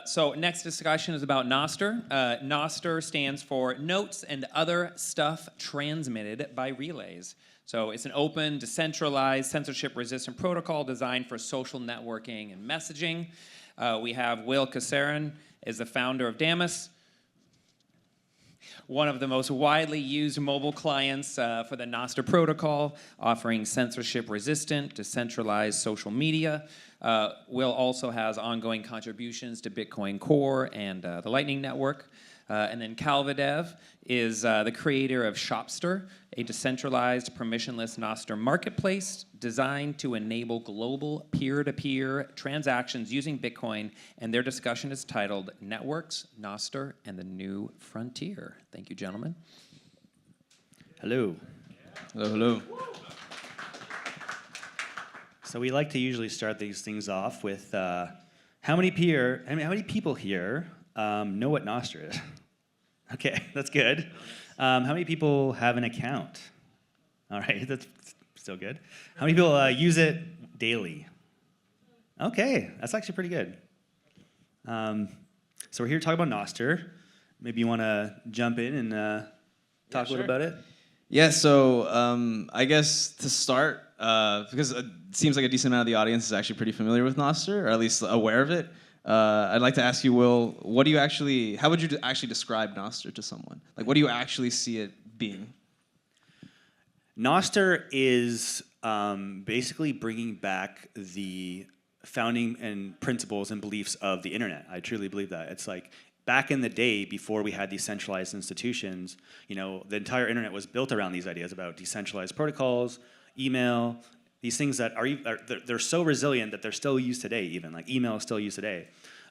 So next discussion is about Nostr. Nostr stands for Notes and Other Stuff Transmitted by Relays. So it's an open, decentralized, censorship-resistant protocol designed for social networking and messaging. We have Will Casarin is the founder of Damus, one of the most widely used mobile clients for the Nostr protocol, offering censorship-resistant, decentralized social media. Will also has ongoing contributions to Bitcoin Core and the Lightning Network. And then Calvadev is the creator of Shopstr, a decentralized, permissionless Nostr marketplace designed to enable global peer-to-peer transactions using Bitcoin. And their discussion is titled Networks, Nostr, and the New Frontier. Thank you, gentlemen. Hello. Hello, hello. So we like to usually start these things off with how many people here know what Nostr is? Okay, that's good. How many people have an account? All right, that's still good. How many people use it daily? Okay, that's actually pretty good. So we're here to talk about Nostr. Maybe you want to jump in and talk a little about it? Yeah, so I guess to start, because it seems like a decent amount of the audience is actually pretty familiar with Nostr, or at least aware of it. I'd like to ask you, Will, how would you actually describe Nostr to someone? Like, what do you actually see it being? Nostr is basically bringing back the founding and principles and beliefs of the internet. I truly believe that. It's like back in the day, before we had these centralized institutions, the entire internet was built around these ideas about decentralized protocols, email, these things that they're so resilient that they're still used today. Even like email is still used today,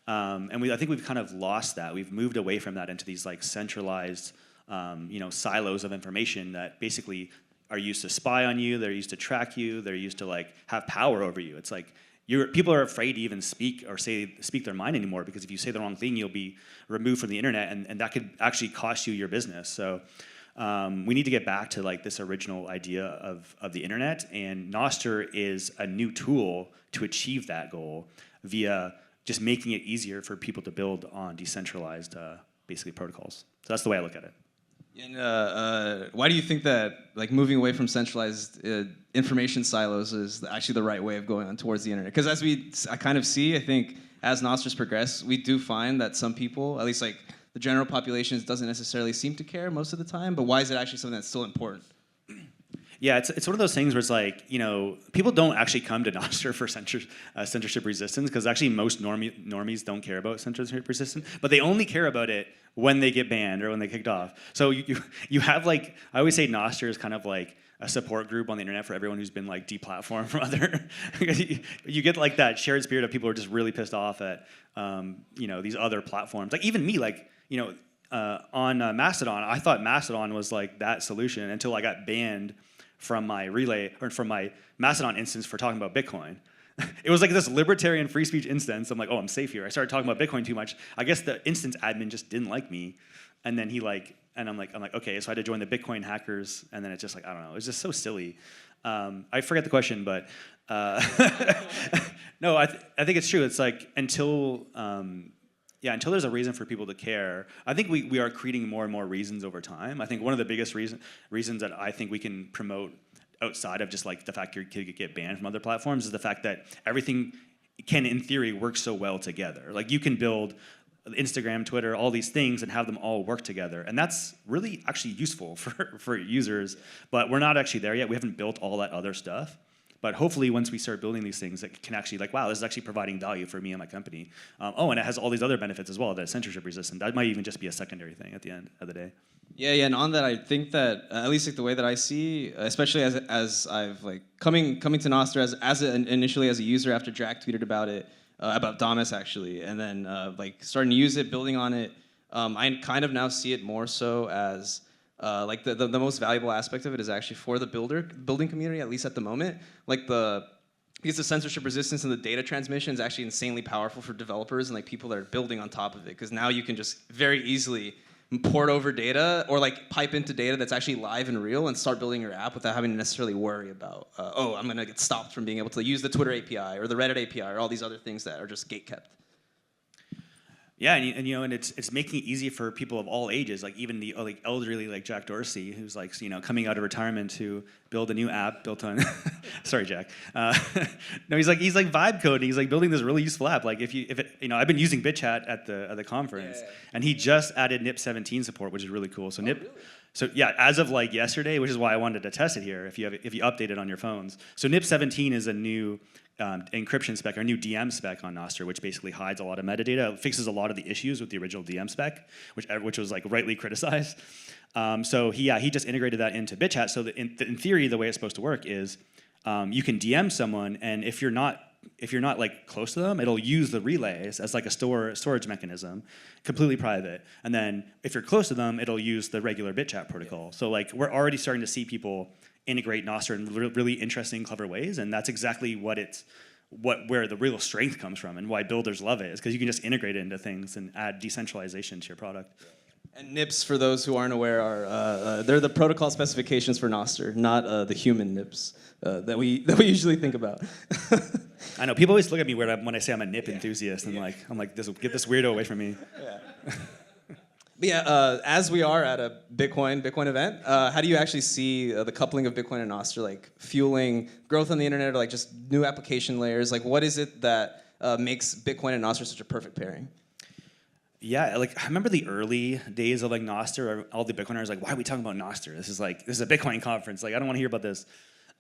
and I think we've kind of lost that. We've moved away from that into these like centralized, silos of information that basically are used to spy on you. They're used to track you. They're used to like have power over you. It's like people are afraid to even speak or speak their mind anymore, because if you say the wrong thing, you'll be removed from the internet, and that could actually cost you your business. So. We need to get back to like this original idea of the internet, and Nostr is a new tool to achieve that goal via just making it easier for people to build on decentralized, basically protocols. So that's the way I look at it. And why do you think that like moving away from centralized information silos is actually the right way of going on towards the internet? Because I kind of see, I think as Nostr's progress, we do find that some people, at least like the general population, doesn't necessarily seem to care most of the time, but why is it actually something that's still important? Yeah, it's one of those things where it's like, people don't actually come to Nostr for censorship resistance, because actually most normies don't care about censorship resistance, but they only care about it when they get banned or when they kicked off. So you have like, I always say Nostr is kind of like a support group on the internet for everyone who's been like deplatformed from other, you get like that shared spirit of people who are just really pissed off at, these other platforms. Like even me, like, on Mastodon, I thought Mastodon was like that solution until I got banned from my relay or from my Mastodon instance for talking about Bitcoin. It was like this libertarian free speech instance. I'm like, oh, I'm safe here. I started talking about Bitcoin too much. I guess the instance admin just didn't like me, and then I'm like, okay, so I had to join the Bitcoin hackers, and then it's just like, I don't know, it's just so silly. I forget the question, but no, I think it's true. It's like until there's a reason for people to care, I think we are creating more and more reasons over time. I think one of the biggest reasons that I think we can promote outside of just like the fact your kid could get banned from other platforms is the fact that everything can, in theory, work so well together. Like you can build Instagram, Twitter, all these things and have them all work together. And that's really actually useful for users, but we're not actually there yet. We haven't built all that other stuff. But hopefully once we start building these things, it can actually like, wow, this is actually providing value for me and my company. And it has all these other benefits as well, that censorship resistant. That might even just be a secondary thing at the end of the day. Yeah, and on that, I think that at least like the way that I see, especially as I've like coming to Nostr initially as a user after Jack tweeted about it, about Damus actually, and then like starting to use it, building on it, I kind of now see it more so as like the most valuable aspect of it is actually for the building community, at least at the moment. Like because the censorship resistance and the data transmission is actually insanely powerful for developers and like people that are building on top of it, because now you can just very easily port over data or like pipe into data that's actually live and real and start building your app without having to necessarily worry about, I'm going to get stopped from being able to use the Twitter API or the Reddit API or all these other things that are just gatekept. Yeah, and it's making it easy for people of all ages, like even the like elderly, like Jack Dorsey, who's like coming out of retirement to build a new app built on. Sorry, Jack. No, he's like vibe coding. He's like building this really useful app. Like I've been using Bitchat at the conference, and he just added NIP 17 support, which is really cool. So NIP. Really? So yeah, as of like yesterday, which is why I wanted to test it here. If you update it on your phones, so NIP 17 is a new encryption spec, or new DM spec on Nostr, which basically hides a lot of metadata, fixes a lot of the issues with the original DM spec, which was like rightly criticized. So he just integrated that into Bitchat. So in theory, the way it's supposed to work is you can DM someone, and if you're not like close to them, it'll use the relays as like a storage mechanism, completely private. And then if you're close to them, it'll use the regular Bitchat protocol. Yeah. So like we're already starting to see people integrate Nostr in really interesting, clever ways, and that's exactly where the real strength comes from, and why builders love it, is because you can just integrate it into things and add decentralization to your product. And NIPs, for those who aren't aware, are they're the protocol specifications for Nostr, not the human NIPs that we usually think about. I know people always look at me weird when I say I'm a NIP enthusiast, and I'm like, get this weirdo away from me. Yeah. But yeah, as we are at a Bitcoin event, how do you actually see the coupling of Bitcoin and Nostr like fueling growth on the internet, or like just new application layers? Like, what is it that makes Bitcoin and Nostr such a perfect pairing? Yeah, like I remember the early days of like Nostr. All the Bitcoiners like, why are we talking about Nostr? This is a Bitcoin conference. Like, I don't want to hear about this.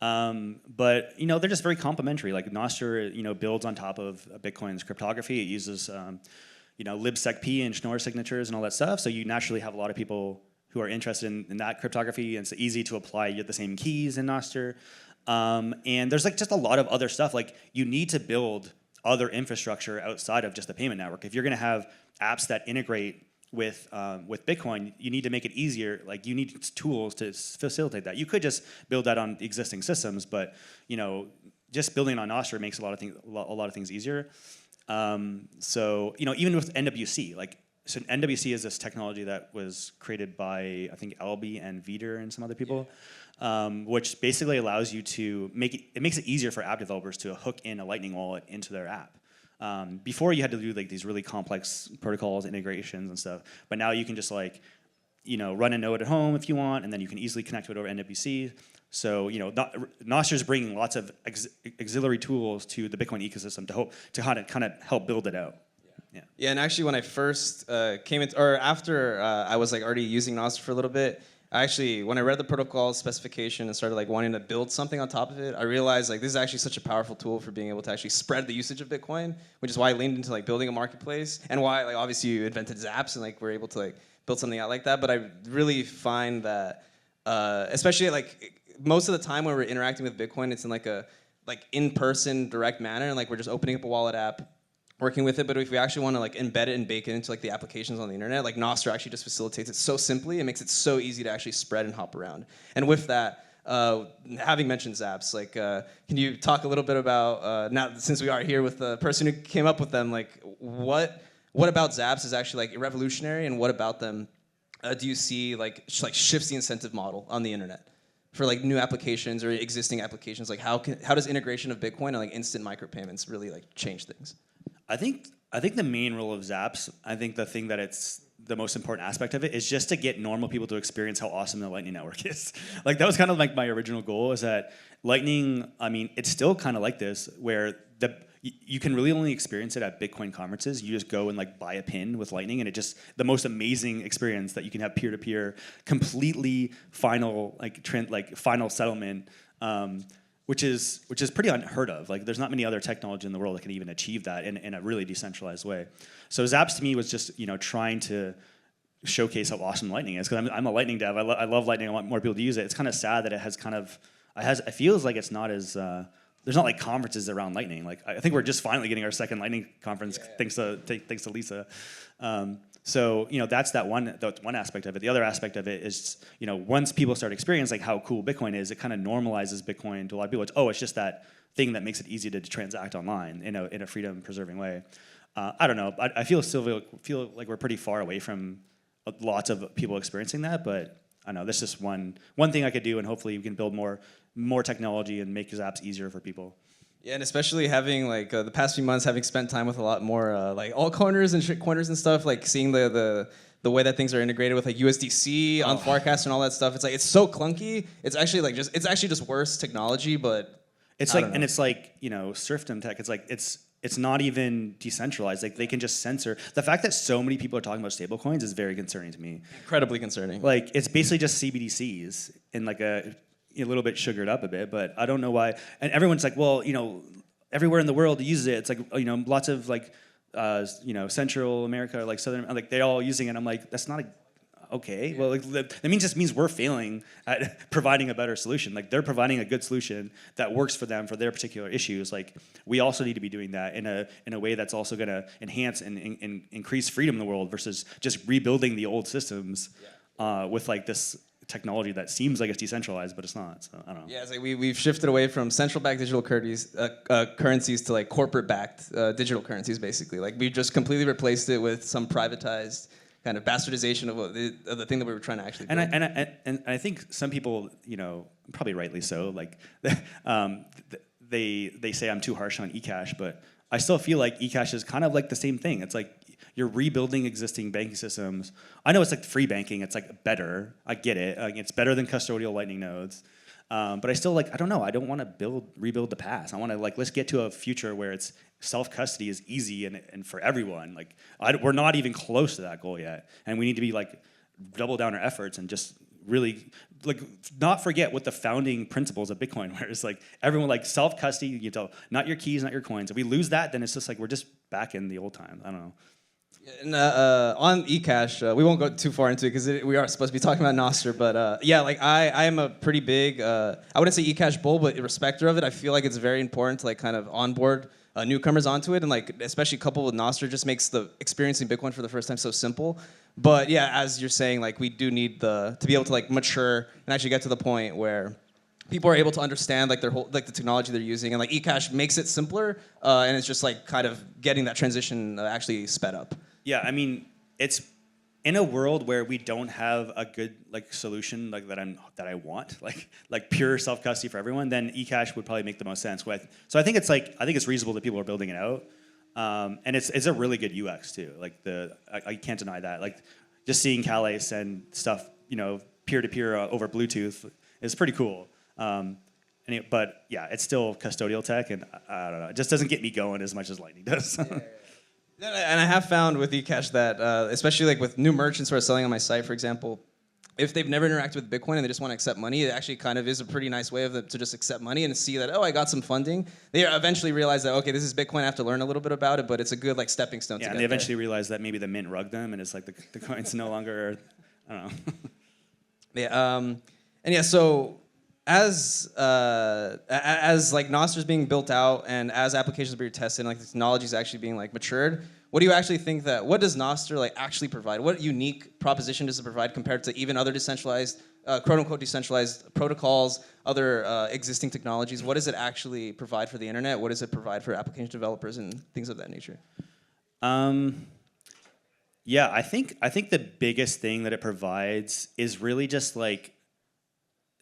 But they're just very complementary. Like Nostr, builds on top of Bitcoin's cryptography. It uses libsecp and Schnorr signatures and all that stuff. So you naturally have a lot of people who are interested in that cryptography, and it's easy to apply. You get the same keys in Nostr. And there's like just a lot of other stuff. Like you need to build other infrastructure outside of just the payment network. If you're going to have apps that integrate with Bitcoin, you need to make it easier. Like you need tools to facilitate that. You could just build that on existing systems, but just building on Nostr makes a lot of things easier. So even with NWC, so NWC is this technology that was created by I think Albi and Vider and some other people, which basically allows you to makes it easier for app developers to hook in a Lightning wallet into their app. Before you had to do like these really complex protocols, integrations and stuff, but now you can just run a node at home if you want, and then you can easily connect to it over NWC. So Nostr is bringing lots of auxiliary tools to the Bitcoin ecosystem to kind of help build it out. Yeah, and actually when I first came into, or after I was like already using Nostr for a little bit, when I read the protocol specification and started like wanting to build something on top of it, I realized like this is actually such a powerful tool for being able to actually spread the usage of Bitcoin, which is why I leaned into like building a marketplace, and why like obviously you invented Zaps and like we're able to like build something out like that. But I really find that especially like most of the time when we're interacting with Bitcoin, it's in like a in-person direct manner, and like we're just opening up a wallet app, working with it. But if we actually want to like embed it and bake it into like the applications on the internet, like Nostr actually just facilitates it so simply. It makes it so easy to actually spread and hop around. And with that, having mentioned Zaps, like can you talk a little bit about now since we are here with the person who came up with them, like what about Zaps is actually like revolutionary, and what about them do you see like shifts the incentive model on the internet for like new applications or existing applications? Like how does integration of Bitcoin and like instant micropayments really like change things? I think the main role of Zaps, I think the thing that it's the most important aspect of it is just to get normal people to experience how awesome the Lightning Network is. Like that was kind of like my original goal, is that Lightning, I mean, it's still kind of like this, where you can really only experience it at Bitcoin conferences. You just go and like buy a pin with Lightning, and it just the most amazing experience that you can have peer-to-peer, completely final final settlement, which is pretty unheard of. Like there's not many other technology in the world that can even achieve that in a really decentralized way. So Zaps to me was just trying to showcase how awesome Lightning is, because I'm a Lightning dev. I love Lightning. I want more people to use it. It's kind of sad that it feels like it's not as there's not like conferences around Lightning. Like I think we're just finally getting our second Lightning conference thanks to Lisa. So that's that one aspect of it. The other aspect of it is once people start experiencing like how cool Bitcoin is, it kind of normalizes Bitcoin to a lot of people. It's just that thing that makes it easy to transact online in a freedom preserving way. I don't know. I feel like we're pretty far away from lots of people experiencing that, but I know that's just one thing I could do, and hopefully we can build more technology and make Zaps easier for people. Yeah, and especially having like the past few months, having spent time with a lot more like altcoiners and shitcoiners and stuff, like seeing the way that things are integrated with like USDC on Farcast and all that stuff. It's like it's so clunky. It's actually like just worse technology, but it's like and it's like serfdom tech. It's like it's not even decentralized. Like they can just censor. The fact that so many people are talking about stablecoins is very concerning to me. Incredibly concerning. Like it's basically just CBDCs and like a little bit sugared up a bit, but I don't know why. And everyone's like, well, everywhere in the world uses it. It's like lots of like Central America, like Southern, like they're all using it. I'm like, that's not okay. Well, like, that means we're failing at providing a better solution. Like they're providing a good solution that works for them for their particular issues. Like we also need to be doing that in a way that's also going to enhance and increase freedom in the world versus just rebuilding the old systems with like this technology that seems like it's decentralized, but it's not. So I don't know. Yeah, it's like we've shifted away from central-backed digital currencies to like corporate-backed digital currencies, basically. Like we just completely replaced it with some privatized kind of bastardization of the thing that we were trying to actually build. And I think some people, probably rightly so, like they say I'm too harsh on eCash, but I still feel like eCash is kind of like the same thing. It's like you're rebuilding existing banking systems. I know it's like free banking. It's like better. I get it. It's better than custodial Lightning nodes. But I still I don't know. I don't want to rebuild the past. I want to let's get to a future where it's self-custody is easy and for everyone. Like we're not even close to that goal yet. And we need to be double down our efforts and just really not forget what the founding principles of Bitcoin were. It's like everyone self-custody, not your keys, not your coins. If we lose that, then it's just we're just back in the old times. I don't know. And on eCash, we won't go too far into it because we are supposed to be talking about Nostr, but I am a pretty big, I wouldn't say eCash bull, but respecter of it. I feel like it's very important to kind of onboard newcomers onto it, and especially coupled with Nostr just makes the experiencing Bitcoin for the first time so simple. But yeah, as you're saying, we do need to be able to mature and actually get to the point where people are able to understand their whole the technology they're using, and eCash makes it simpler, and it's just kind of getting that transition actually sped up. Yeah, I mean, it's in a world where we don't have a good solution that I want, pure self custody for everyone, then eCash would probably make the most sense. So I think it's reasonable that people are building it out, and it's a really good UX too. I can't deny that. Just seeing Calais send stuff peer to peer over Bluetooth is pretty cool. But yeah, it's still custodial tech, and I don't know, it just doesn't get me going as much as Lightning does. And I have found with eCash that, especially with new merchants who are selling on my site, for example, if they've never interacted with Bitcoin and they just want to accept money, it actually kind of is a pretty nice way of them to just accept money and see that, oh, I got some funding. They eventually realize that, okay, this is Bitcoin, I have to learn a little bit about it, but it's a good stepping stone to get and they eventually realize that maybe the mint rugged them and it's the coin's no longer, I don't know. Yeah, so as Nostr is being built out and as applications are being tested and the technology is actually being matured, what do you actually think what does Nostr actually provide? What unique proposition does it provide compared to even other decentralized, quote unquote decentralized protocols, other existing technologies? What does it actually provide for the internet? What does it provide for application developers and things of that nature? Yeah, I think the biggest thing that it provides is really just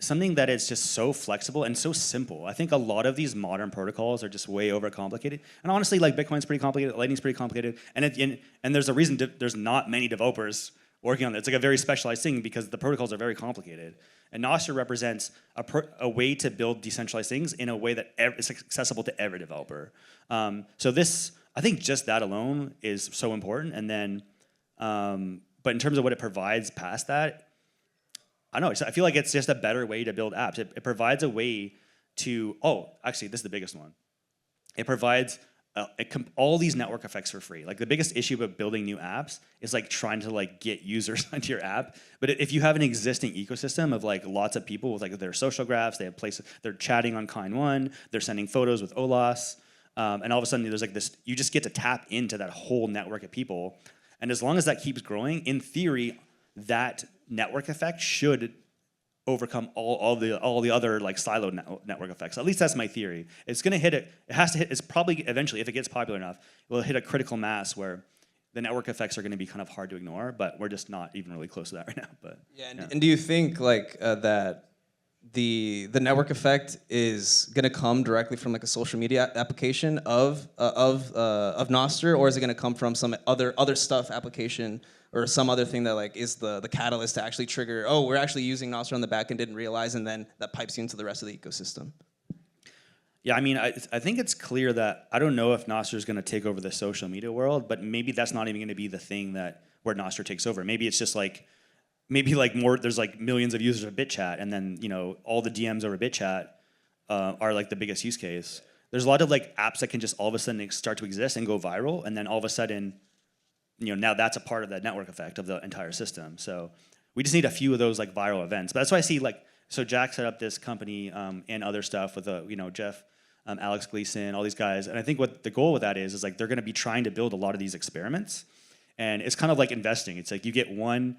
something that is just so flexible and so simple. I think a lot of these modern protocols are just way overcomplicated. And honestly, Bitcoin's pretty complicated, Lightning's pretty complicated, and there's a reason there's not many developers working on it. It's a very specialized thing because the protocols are very complicated. And Nostr represents a way to build decentralized things in a way that is accessible to every developer. So this, I think just that alone is so important. And then, but in terms of what it provides past that, I don't know. I feel like it's just a better way to build apps. It provides a way to, actually, this is the biggest one. It provides all these network effects for free. The biggest issue about building new apps is trying to get users onto your app. But if you have an existing ecosystem of lots of people with their social graphs, they have places, they're chatting on Kind1, they're sending photos with OLAS, and all of a sudden there's this, you just get to tap into that whole network of people. And as long as that keeps growing, in theory, that network effect should overcome all the other siloed network effects. At least that's my theory. It's going to hit it. It has to hit. It's probably eventually, if it gets popular enough, it will hit a critical mass where the network effects are going to be kind of hard to ignore. But we're just not even really close to that right now. But and do you think that the network effect is gonna come directly from like a social media application of Nostr, or is it gonna come from some other stuff application or some other thing that like is the catalyst to actually trigger? Oh, we're actually using Nostr on the back end, didn't realize, and then that pipes you into the rest of the ecosystem. Yeah, I mean, I think it's clear that I don't know if Nostr is going to take over the social media world, but maybe that's not even going to be the thing that where Nostr takes over. Maybe it's just like maybe like more. There's like millions of users of Bitchat, and then all the DMs over Bitchat are like the biggest use case. There's a lot of like apps that can just all of a sudden start to exist and go viral, and then all of a sudden, now that's a part of that network effect of the entire system. So we just need a few of those like viral events. But that's why I see like so Jack set up this company and other stuff with Jeff. Alex Gleason, all these guys, and I think what the goal with that is like they're going to be trying to build a lot of these experiments, and it's kind of like investing. It's like you get one,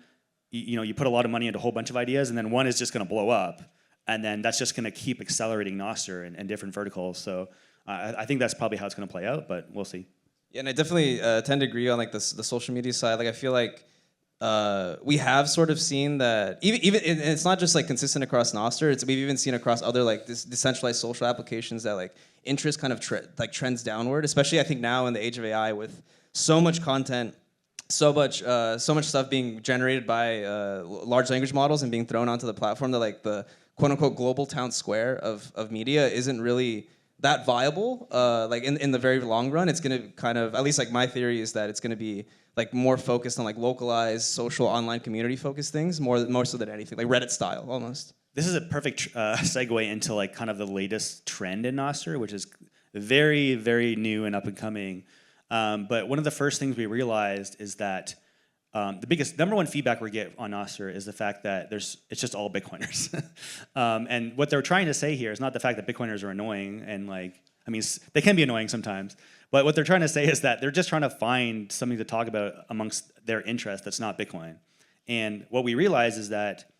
you put a lot of money into a whole bunch of ideas, and then one is just going to blow up, and then that's just going to keep accelerating Nostr and different verticals. So I think that's probably how it's going to play out, but we'll see. Yeah, and I definitely tend to agree on like the social media side. Like I feel like we have sort of seen that even and it's not just like consistent across Nostr. We've even seen across other like decentralized social applications that like interest kind of trends downward. Especially I think now in the age of AI with so much content, so much stuff being generated by large language models and being thrown onto the platform that like the quote unquote global town square of media isn't really that viable. Like in the very long run, it's gonna kind of, at least like my theory is that it's gonna be like more focused on like localized social online community focused things more so than anything, like Reddit style almost. This is a perfect segue into like kind of the latest trend in Nostr, which is very, very new and up and coming. But one of the first things we realized is that the biggest number one feedback we get on Nostr is the fact that it's just all Bitcoiners. And what they're trying to say here is not the fact that Bitcoiners are annoying and like, I mean, they can be annoying sometimes, but what they're trying to say is that they're just trying to find something to talk about amongst their interest that's not Bitcoin. And what we realized is that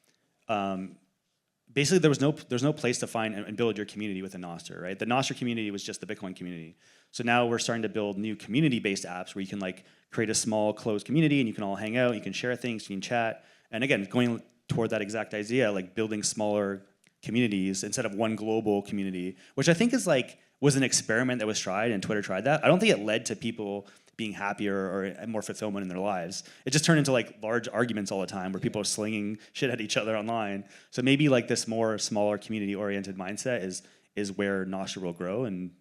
basically there's no place to find and build your community within Nostr, right? The Nostr community was just the Bitcoin community. So now we're starting to build new community-based apps where you can like create a small closed community and you can all hang out, you can share things, you can chat. And again, going toward that exact idea, like building smaller communities instead of one global community, which I think was an experiment that was tried and Twitter tried that. I don't think it led to people being happier or more fulfillment in their lives. It just turned into like large arguments all the time where people are slinging shit at each other online. So maybe like this more smaller community-oriented mindset is where Nostr will grow, and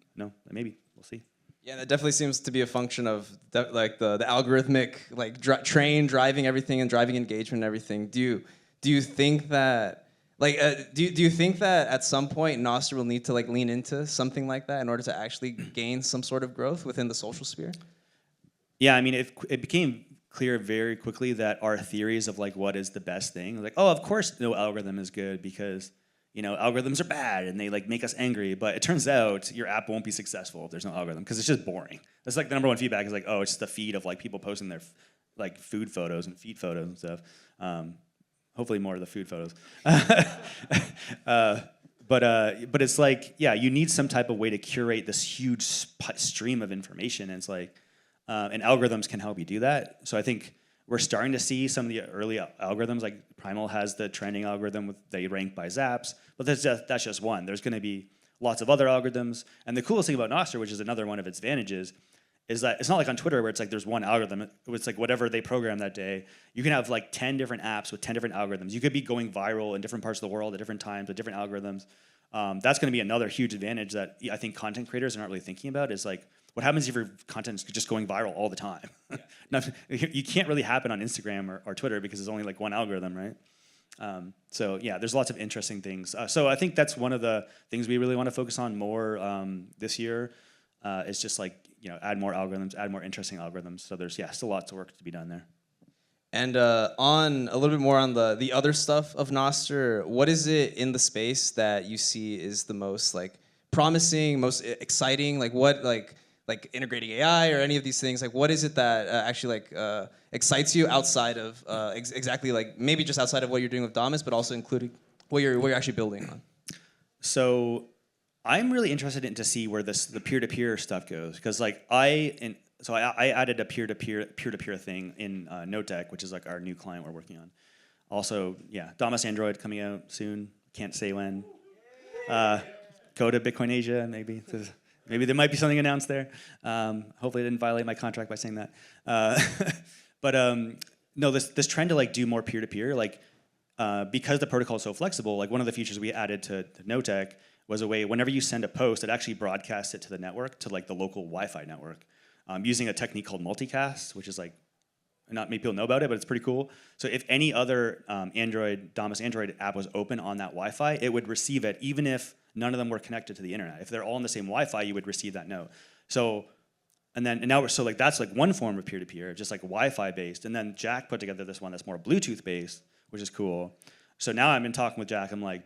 maybe we'll see. Yeah, that definitely seems to be a function of like the algorithmic like train driving everything and driving engagement and everything. Do you think that like do you think that at some point Nostr will need to like lean into something like that in order to actually gain some sort of growth within the social sphere? Yeah, I mean, it became clear very quickly that our theories of like what is the best thing, like, oh, of course no algorithm is good because algorithms are bad and they like make us angry. But it turns out your app won't be successful if there's no algorithm because it's just boring. That's like the number one feedback is like, oh, it's the feed of like people posting their like food photos and feed photos and stuff. Hopefully more of the food photos. But it's like, yeah, you need some type of way to curate this huge stream of information, and it's like. And algorithms can help you do that. So I think we're starting to see some of the early algorithms, like Primal has the trending algorithm they rank by Zaps, but that's just one. There's going to be lots of other algorithms. And the coolest thing about Nostr, which is another one of its advantages, is that it's not like on Twitter where it's like there's one algorithm. It's like whatever they program that day. You can have like 10 different apps with 10 different algorithms. You could be going viral in different parts of the world at different times with different algorithms. That's going to be another huge advantage that I think content creators are not really thinking about is like, what happens if your content is just going viral all the time? Yeah. Now, you can't really happen on Instagram or Twitter because there's only like one algorithm, right? So yeah, there's lots of interesting things. So I think that's one of the things we really want to focus on more this year is just like, add more algorithms, add more interesting algorithms. So there's, still lots of work to be done there. And on a little bit more on the other stuff of Nostr, what is it in the space that you see is the most like promising, most exciting? Like what like integrating AI or any of these things? Like what is it that actually like excites you outside of exactly like maybe just outside of what you're doing with Damus, but also including what you're actually building on? So I'm really interested in to see where the peer-to-peer stuff goes because like I added a peer-to-peer thing in NoteDeck, which is like our new client we're working on. Also, Damus Android coming out soon. Can't say when. Go to Bitcoin Asia, maybe. Maybe there might be something announced there. Hopefully I didn't violate my contract by saying that. But no, this trend to like do more peer-to-peer, like because the protocol is so flexible, like one of the features we added to Notech was a way whenever you send a post, it actually broadcasts it to the network, to like the local Wi-Fi network, using a technique called multicast, which is like, not many people know about it, but it's pretty cool. So if any other Damus Android app was open on that Wi-Fi, it would receive it even if none of them were connected to the internet. If they're all on the same Wi-Fi, you would receive that note. So, so like that's like one form of peer-to-peer, just like Wi-Fi based. And then Jack put together this one that's more Bluetooth based, which is cool. So now I've been talking with Jack. I'm like,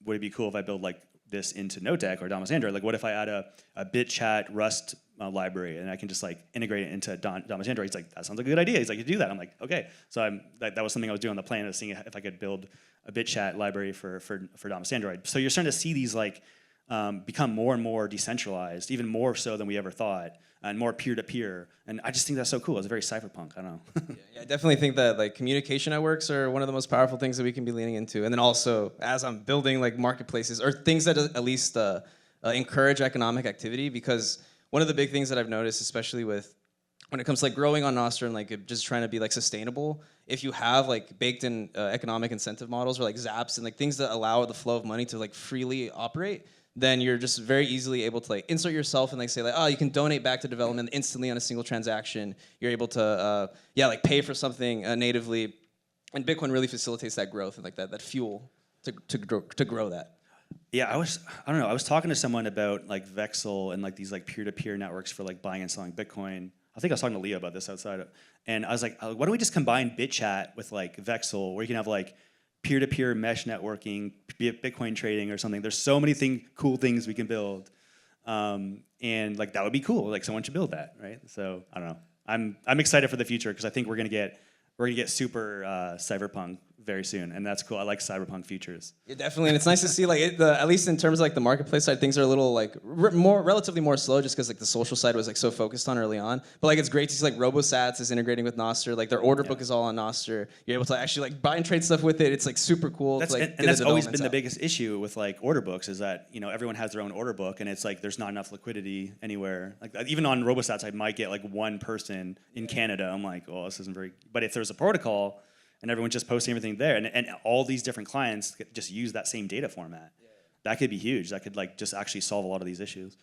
would it be cool if I build like this into Notech or Damus Android? Like, what if I add a Bitchat Rust library and I can just like integrate it into Damus Android? He's like, that sounds like a good idea. He's like, you do that. I'm like, okay. So that was something I was doing on the plan, of seeing if I could build a Bitchat library for Damus Android. So you're starting to see these like become more and more decentralized, even more so than we ever thought, and more peer-to-peer. And I just think that's so cool. It's very cypherpunk. I don't know. Yeah, I definitely think that like communication networks are one of the most powerful things that we can be leaning into. And then also, as I'm building like marketplaces or things that at least encourage economic activity, because one of the big things that I've noticed, especially when it comes to like growing on Nostr and like just trying to be like sustainable, if you have like baked in economic incentive models or like Zaps and like things that allow the flow of money to like freely operate, then you're just very easily able to like insert yourself and like say like, oh, you can donate back to development instantly on a single transaction. You're able to like pay for something natively, and Bitcoin really facilitates that growth and like that fuel to grow that. Yeah, I don't know. I was talking to someone about like Vexel and like these like peer-to-peer networks for like buying and selling Bitcoin. I think I was talking to Leah about this outside, and I was like, why don't we just combine Bitchat with like Vexel, where you can have like peer-to-peer mesh networking, be it Bitcoin trading or something. There's so many cool things we can build, and like that would be cool. Like someone should build that, right? So I don't know. I'm excited for the future because I think we're gonna get super cyberpunk very soon, and that's cool. I like cyberpunk features. Yeah, definitely, and it's nice to see like at least in terms of like the marketplace side, things are a little like relatively more slow, just because like the social side was like so focused on early on. But like it's great to see like RoboSats is integrating with Nostr. Like their order book is all on Nostr. You're able to actually like buy and trade stuff with it. It's like super cool. That's, to, like, and that's always been the biggest issue with like order books, is that everyone has their own order book, and it's like there's not enough liquidity anywhere. Like even on RoboSats, I might get like one person in Canada. I'm like, oh, this isn't very. But if there's a protocol and everyone's just posting everything there, and all these different clients just use that same data format, that could be huge. That could like just actually solve a lot of these issues.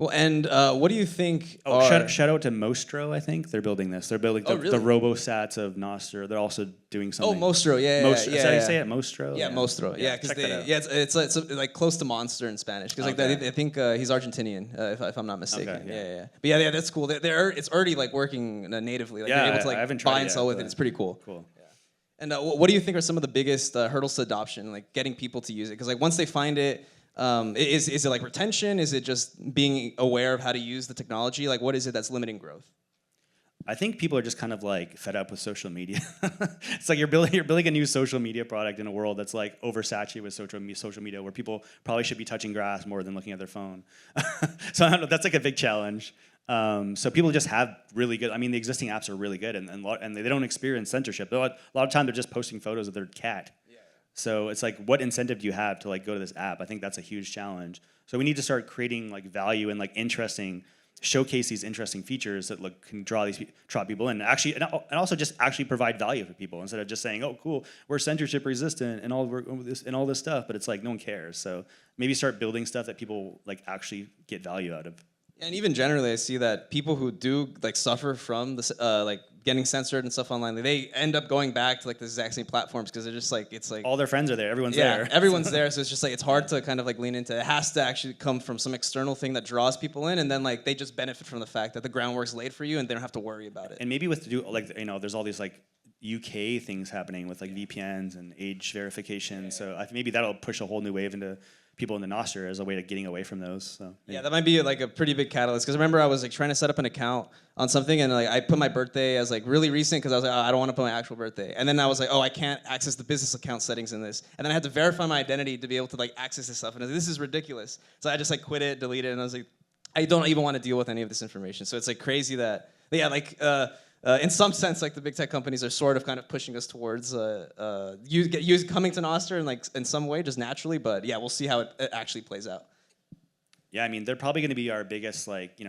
Well, and what do you think? Shout out to Mostro. I think they're building this. They're building the RoboSats of Nostr. They're also doing something. Oh, Mostro, yeah. Is that how you say it? Mostro. Yeah, Mostro. Yeah, because it's like close to monster in Spanish. Because like I think he's Argentinian, if I'm not mistaken. Okay, yeah. But yeah, that's cool. It's already like working natively. Like you're able to like buy and sell with it. It's pretty cool. Cool. Yeah. And what do you think are some of the biggest hurdles to adoption? Like getting people to use it, because like once they find it. Is it like retention? Is it just being aware of how to use the technology? Like, what is it that's limiting growth? I think people are just kind of like fed up with social media. It's like you're building a new social media product in a world that's like oversaturated with social media, where people probably should be touching grass more than looking at their phone. So I don't know, that's like a big challenge. So people just have really good. I mean, the existing apps are really good, and they don't experience censorship. A lot of time they're just posting photos of their cat. So it's like, what incentive do you have to like go to this app? I think that's a huge challenge. So we need to start creating like value and like showcase these interesting features that can draw people in. Actually, and also just actually provide value for people, instead of just saying, oh, cool, we're censorship resistant and all this stuff. But it's like no one cares. So maybe start building stuff that people like actually get value out of. And even generally, I see that people who do like suffer from this, like getting censored and stuff online, they end up going back to like the exact same platforms, because they're just like, it's like all their friends are there, everyone's there. Everyone's there, so it's just like it's hard to kind of like lean into. It has to actually come from some external thing that draws people in, and then like they just benefit from the fact that the groundwork's laid for you, and they don't have to worry about it. And maybe there's all these like UK things happening with like VPNs and age verification. So I think maybe that'll push a whole new wave into people in the Nostr as a way of getting away from those. So yeah, that might be like a pretty big catalyst. Because I remember I was like trying to set up an account on something, and like I put my birthday as like really recent, because I was like, oh, I don't want to put my actual birthday. And then I was like, oh, I can't access the business account settings in this. And then I had to verify my identity to be able to like access this stuff. And I was like, this is ridiculous. So I just like quit it, deleted it, and I was like, I don't even want to deal with any of this information. So it's like crazy that, yeah, like in some sense, like the big tech companies are sort of kind of pushing us towards coming to Nostr in like in some way, just naturally. But yeah, we'll see how it actually plays out. Yeah, I mean, they're probably going to be our biggest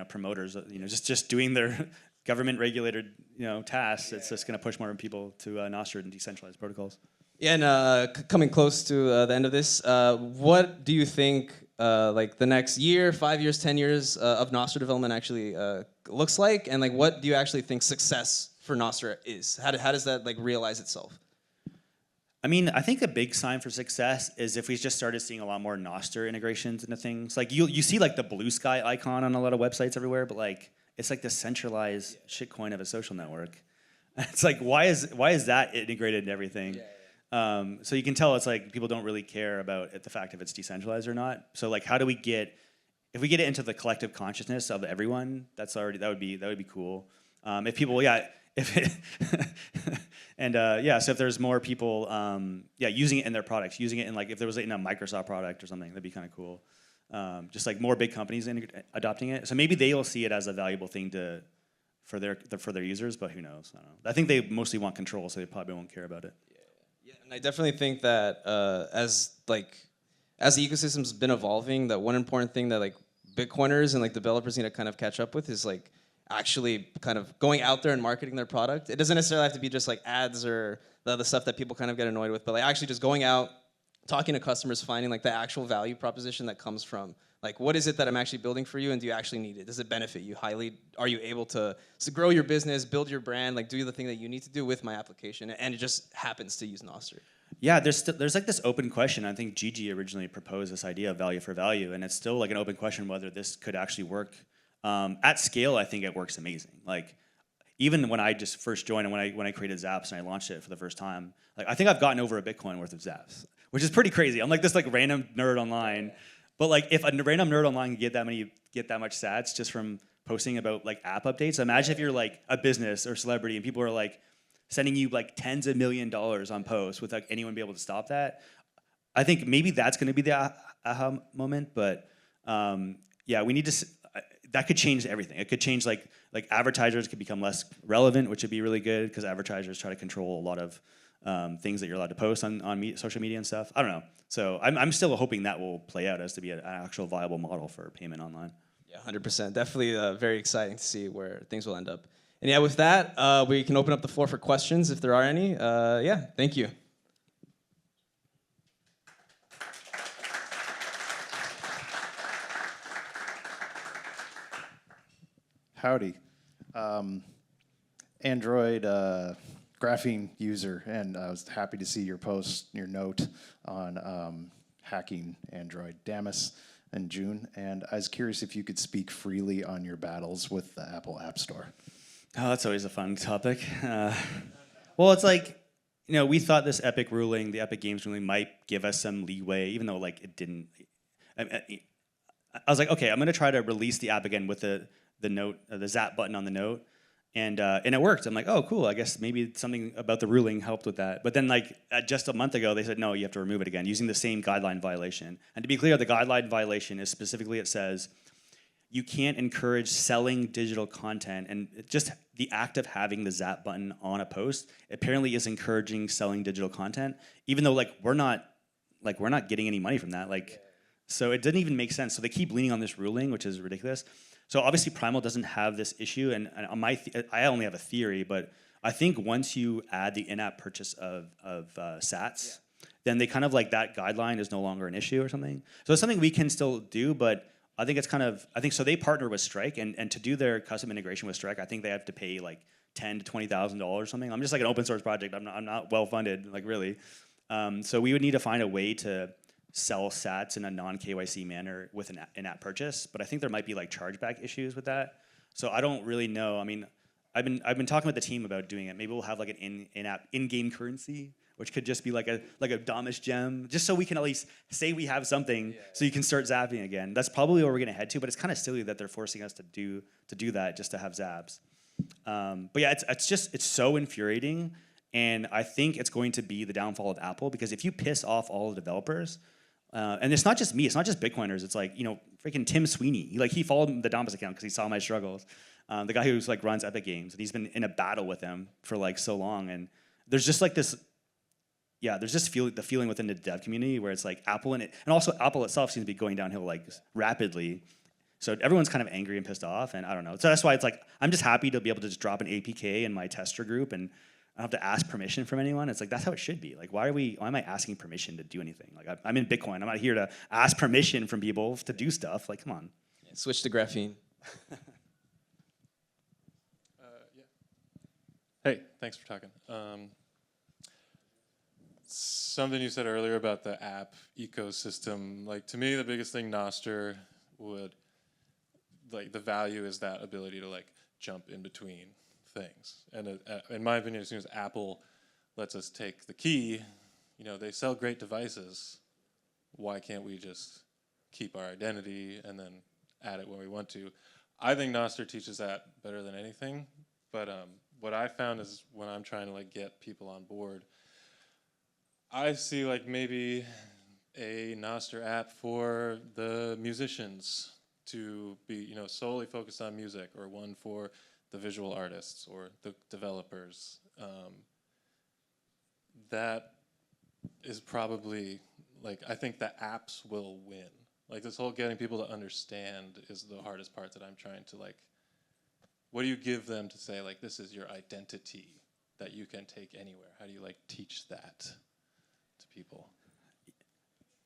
promoters. Just doing their government regulated tasks. It's just going to push more people to Nostr and decentralized protocols. Yeah, and coming close to the end of this, what do you think like the next year, 5 years, 10 years of Nostr development actually looks like, and like what do you actually think success for Nostr is? How does that like realize itself? I mean, I think a big sign for success is if we just started seeing a lot more Nostr integrations into things. Like you see like the blue sky icon on a lot of websites everywhere, but like it's like the centralized shitcoin of a social network. It's like why is that integrated into everything? So you can tell it's like people don't really care about the fact if it's decentralized or not. So like how do we if we get it into the collective consciousness of everyone, that would be cool. If people so if there's more people using it in their products, using it in like if there was in a Microsoft product or something, that'd be kind of cool. Just like more big companies adopting it. So maybe they'll see it as a valuable thing for their users, but who knows? I don't know. I think they mostly want control, so they probably won't care about it. Yeah, and I definitely think that as the ecosystem's been evolving, that one important thing that like Bitcoiners and like developers need to kind of catch up with is like actually kind of going out there and marketing their product. It doesn't necessarily have to be just like ads or the other stuff that people kind of get annoyed with, but like actually just going out, talking to customers, finding like the actual value proposition that comes from like what is it that I'm actually building for you, and do you actually need it? Does it benefit you highly? Are you able to grow your business, build your brand, like do the thing that you need to do with my application? And it just happens to use Nostr. Yeah, there's like this open question. I think Gigi originally proposed this idea of value for value, and it's still like an open question whether this could actually work. At scale, I think it works amazing. Like, even when I just first joined and when I created Zaps and I launched it for the first time, like I think I've gotten over a Bitcoin worth of Zaps, which is pretty crazy. I'm like this like random nerd online, but like if a random nerd online can get that much sats just from posting about like app updates, imagine if you're like a business or celebrity and people are like sending you like tens of $1 million on posts with like anyone be able to stop that. I think maybe that's going to be the aha moment, but we need to. That could change everything. It could change like advertisers could become less relevant, which would be really good because advertisers try to control a lot of things that you're allowed to post on social media and stuff. I don't know. So I'm still hoping that will play out as to be an actual viable model for payment online. Yeah, 100%. Definitely very exciting to see where things will end up. And yeah, with that, we can open up the floor for questions if there are any. Thank you. Howdy. Android graphene user, and I was happy to see your post, your note on hacking Android Damus in June, and I was curious if you could speak freely on your battles with the Apple App Store. Oh, that's always a fun topic. Well, it's like, we thought this Epic ruling, the Epic Games ruling, might give us some leeway, even though like it didn't. I was like, okay, I'm gonna try to release the app again with the note, the Zap button on the note, and it worked. I'm like, oh, cool. I guess maybe something about the ruling helped with that. But then, like just a month ago, they said no, you have to remove it again using the same guideline violation. And to be clear, the guideline violation is specifically it says you can't encourage selling digital content, and just the act of having the Zap button on a post apparently is encouraging selling digital content, even though we're not getting any money from that. So it didn't even make sense. So they keep leaning on this ruling, which is ridiculous. So obviously Primal doesn't have this issue, and I only have a theory, but I think once you add the in-app purchase of sats, then they kind of that guideline is no longer an issue or something. So it's something we can still do, but I think it's so they partner with Strike, and to do their custom integration with Strike, I think they have to pay like $10,000 to $20,000 or something. I'm just like an open source project. I'm not well funded, really. So we would need to find a way to sell sats in a non-KYC manner with an in-app purchase, but I think there might be chargeback issues with that. So I don't really know. I mean, I've been talking with the team about doing it. Maybe we'll have an in-app in-game currency, which could just be like a Damus gem, just so we can at least say we have something, so you can start zapping again. That's probably where we're gonna head to, but it's kind of silly that they're forcing us to do that just to have zaps. But yeah, it's so infuriating, and I think it's going to be the downfall of Apple, because if you piss off all the developers. And it's not just me. It's not just Bitcoiners. It's freaking Tim Sweeney. He followed the Damus account because he saw my struggles. the guy who's like runs Epic Games, and he's been in a battle with them for like so long. And there's just like this, yeah, there's just the feeling within the dev community where it's like Apple and also Apple itself seems to be going downhill like rapidly. So everyone's kind of angry and pissed off, and I don't know. So that's why it's like I'm just happy to be able to just drop an APK in my tester group, and I don't have to ask permission from anyone. It's like that's how it should be. Like why am I asking permission to do anything? Like I'm in Bitcoin. I'm not here to ask permission from people to do stuff. Like come on. Switch to graphene. Hey, thanks for talking. Something you said earlier about the app ecosystem, like to me the biggest thing Nostr would, like the value is that ability to like jump in between things. And in my opinion, as soon as Apple lets us take the key, you know, they sell great devices. Why can't we just keep our identity and then add it when we want to? I think Nostr teaches that better than anything, but what I found is when I'm trying to like get people on board, I see like maybe a Nostr app for the musicians to be, you know, solely focused on music, or one for the visual artists or the developers. That is probably like, I think the apps will win. Like this whole getting people to understand is the hardest part that I'm trying to like, what do you give them to say like, this is your identity that you can take anywhere? How do you like teach that to people?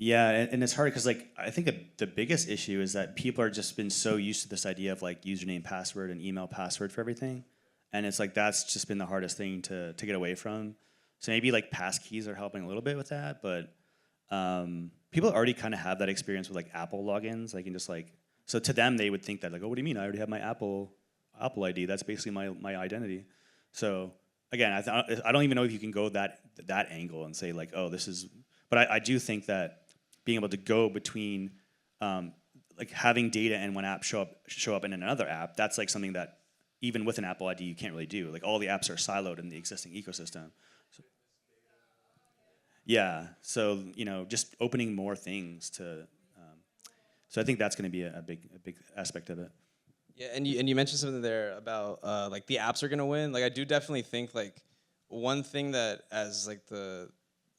Yeah, and it's hard because like I think the biggest issue is that people are just been so used to this idea of like username, password, and email password for everything, and it's like that's just been the hardest thing to get away from. So maybe like passkeys are helping a little bit with that, but people already kind of have that experience with like Apple logins. Like, and just like, so to them they would think that like, oh, what do you mean? I already have my Apple ID. That's basically my identity. So again, I don't even know if you can go that angle and say like, oh, this is. But I do think that being able to go between like having data in one app show up in another app, that's like something that even with an Apple ID you can't really do. Like all the apps are siloed in the existing ecosystem. So, yeah, so you know, just opening more things to. So I think that's going to be a big aspect of it. Yeah, and you mentioned something there about like the apps are gonna win. Like I do definitely think like one thing that as the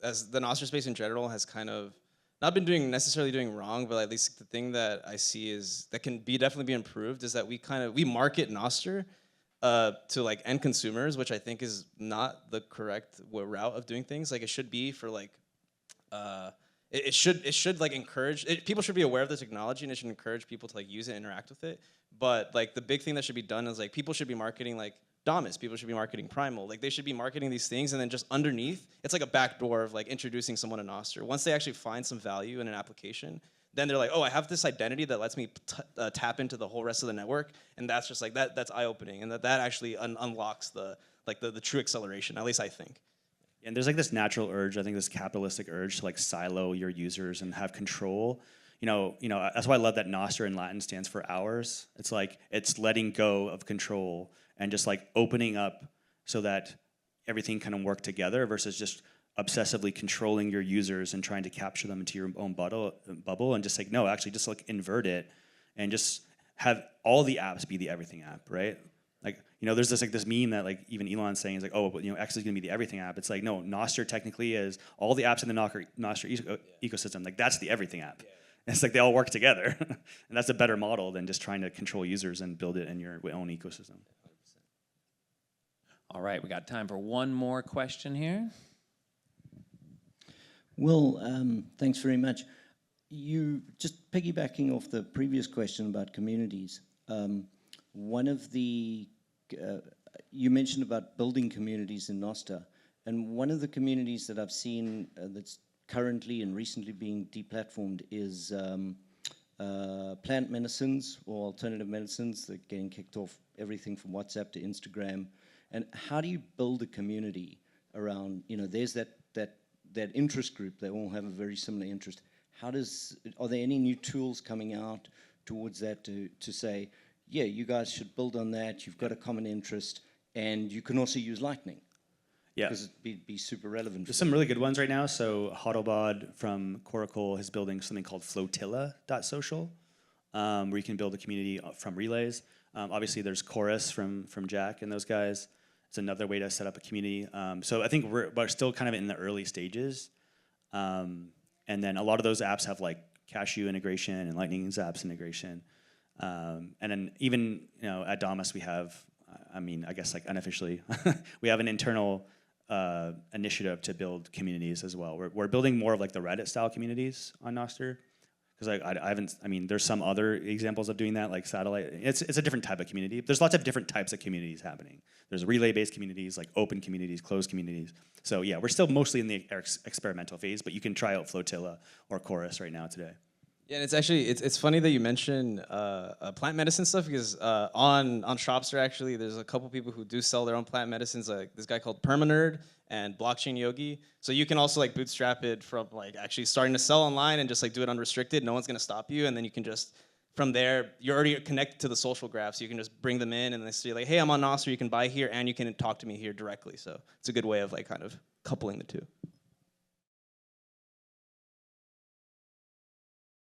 Nostr space in general has kind of not been necessarily doing wrong, but at least the thing that I see is that can definitely be improved is that we market Nostr to like end consumers, which I think is not the correct route of doing things. Like it should be for like it should like encourage people should be aware of the technology, and it should encourage people to like use it and interact with it. But like the big thing that should be done is like people should be marketing like Damus, people should be marketing Primal. Like they should be marketing these things, and then just underneath, it's like a backdoor of like introducing someone to Nostr. Once they actually find some value in an application, then they're like, oh, I have this identity that lets me tap into the whole rest of the network, and that's just like that's eye-opening, and that actually unlocks the true acceleration. At least I think. And there's like this natural urge, I think this capitalistic urge to like silo your users and have control. You know, that's why I love that Nostr in Latin stands for hours. It's like it's letting go of control and just like opening up so that everything can work together versus just obsessively controlling your users and trying to capture them into your own bubble, and just like, no, actually just like invert it and just have all the apps be the everything app, right? Like, you know, there's this meme that like even Elon's saying is like, oh, but you know, X is gonna be the everything app. It's like, no, Nostr technically is all the apps in the Nostr ecosystem. Like that's the everything app. And it's like they all work together. And that's a better model than just trying to control users and build it in your own ecosystem. All right, we got time for one more question here. Well, thanks very much. You just piggybacking off the previous question about communities. One of the you mentioned about building communities in Nostr, and one of the communities that I've seen that's currently and recently being deplatformed is plant medicines or alternative medicines. They're getting kicked off everything from WhatsApp to Instagram. And how do you build a community around, you know, there's that interest group, they all have a very similar interest. Are there any new tools coming out towards that to say, yeah, you guys should build on that, you've got a common interest, and you can also use Lightning? Yeah. Because it'd be super relevant. There's some really good ones right now. So Hodlbod from Coracle is building something called flotilla.social, where you can build a community from relays. Obviously, there's Chorus from Jack and those guys. It's another way to set up a community. So I think we're still kind of in the early stages. And then a lot of those apps have like Cashew integration and Lightning Zaps integration. And then even at Damus we have, I guess like unofficially, we have an internal initiative to build communities as well. We're building more of like the Reddit style communities on Nostr. Because I haven't, there's some other examples of doing that, like Satellite. It's a different type of community. There's lots of different types of communities happening. There's relay-based communities, like open communities, closed communities. So yeah, we're still mostly in the experimental phase, but you can try out Flotilla or Chorus right now today. Yeah, and it's actually it's funny that you mention plant medicine stuff because on Shopstr actually there's a couple people who do sell their own plant medicines, like this guy called Permanerd and Blockchain Yogi. So you can also like bootstrap it from like actually starting to sell online and just like do it unrestricted. No one's gonna stop you, and then you can just from there you're already connected to the social graph, so you can just bring them in and they say like, hey, I'm on Nostr, you can buy here and you can talk to me here directly. So it's a good way of like kind of coupling the two.